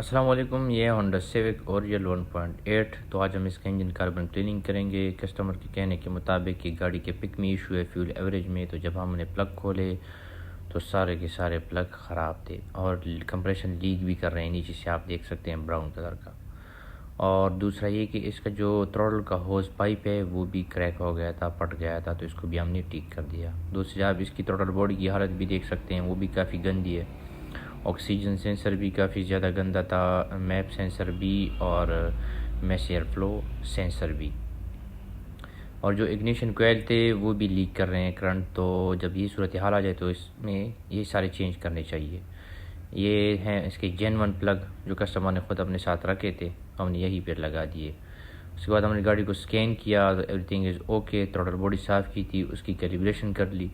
السلام علیکم، یہ ہونڈا سیوک اوریل 1.8۔ تو آج ہم اس کا انجن کاربن کلیننگ کریں گے۔ کسٹمر کے کہنے کے مطابق کہ گاڑی کے پک میں ایشو ہے فیول ایوریج میں، تو جب ہم نے پلگ کھولے تو سارے کے سارے پلگ خراب تھے اور کمپریشن لیک بھی کر رہے ہیں، نیچے سے آپ دیکھ سکتے ہیں براؤن کلر کا۔ اور دوسرا یہ کہ اس کا جو تھروٹل کا ہوز پائپ ہے وہ بھی کریک ہو گیا تھا، پٹ گیا تھا، تو اس کو بھی ہم نے ٹھیک کر دیا۔ دوسری آپ اس کی تھروٹل باڈی کی حالت بھی دیکھ سکتے ہیں، وہ بھی کافی گندی ہے۔ آکسیجن سینسر بھی کافی زیادہ گندا تھا، میپ سینسر بھی، اور میس ایئر فلو سینسر بھی، اور جو اگنیشن کوئل تھے وہ بھی لیک کر رہے ہیں کرنٹ۔ تو جب یہ صورتحال آ جائے تو اس میں یہ سارے چینج کرنے چاہیے۔ یہ ہیں اس کے جین 1 پلگ جو کسٹمر نے خود اپنے ساتھ رکھے تھے، ہم نے یہی پہ لگا دیے۔ اس کے بعد ہم نے گاڑی کو سکین کیا، every thing is okay, throttle body صاف کی تھی، اس کی کیلیبریشن کر لی۔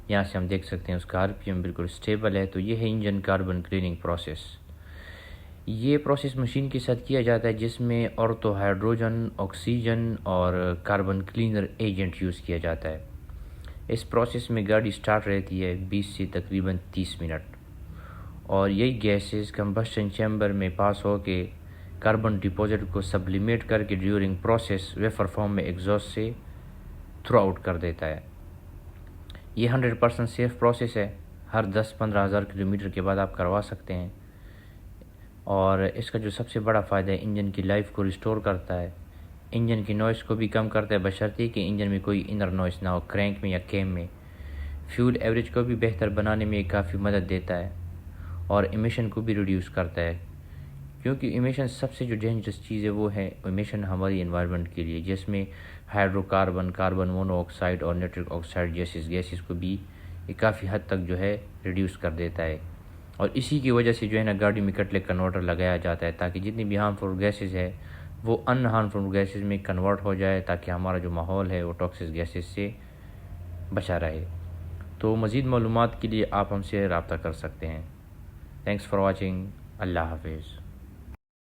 یہاں سے ہم دیکھ سکتے ہیں اس کا RPM بالکل سٹیبل ہے۔ تو یہ ہے انجن کاربن کلیننگ پروسیس۔ یہ پروسیس مشین کے ساتھ کیا جاتا ہے جس میں اورتو ہائیڈروجن، آکسیجن اور کاربن کلینر ایجنٹ یوز کیا جاتا ہے۔ اس پروسیس میں گاڑی سٹارٹ رہتی ہے 20 سے تقریباً 30 منٹ، اور یہی گیسز کمبشن چیمبر میں پاس ہو کے کاربن ڈپوزٹ کو سبلیمیٹ کر کے ڈیورنگ پروسیس ویفر فارم میں ایگزاسٹ سے تھرو آؤٹ کر دیتا ہے۔ یہ 100% سیف پروسیس ہے، ہر 10-15 ہزار کلومیٹر کے بعد آپ کروا سکتے ہیں۔ اور اس کا جو سب سے بڑا فائدہ ہے، انجن کی لائف کو ریسٹور کرتا ہے، انجن کی نوائز کو بھی کم کرتا ہے، بشرطیکہ کہ انجن میں کوئی انر نوائز نہ ہو، کرینک میں یا کیم میں۔ فیول ایوریج کو بھی بہتر بنانے میں کافی مدد دیتا ہے، اور ایمیشن کو بھی ریڈیوس کرتا ہے، کیونکہ ایمیشن سب سے جو ڈینجرس چیز ہے وہ ہے ایمیشن ہماری انوائرمنٹ کے لیے، جس میں hydro carbon, carbon mono oxide اور نائٹرک آکسائڈ جیسے گیسز کو بھی یہ کافی حد تک جو ہے ریڈیوس کر دیتا ہے۔ اور اسی کی وجہ سے جو ہے نا گاڑی میں کٹلک کنورٹر لگایا جاتا ہے، تاکہ جتنی بھی ہارمفل گیسز ہے وہ ان ہارمفل گیسز میں کنورٹ ہو جائے، تاکہ ہمارا جو ماحول ہے وہ ٹاکسک گیسز سے بچا رہے۔ تو مزید معلومات کے لیے آپ ہم سے رابطہ کر سکتے ہیں۔ Thanks for watching. اللہ حافظ۔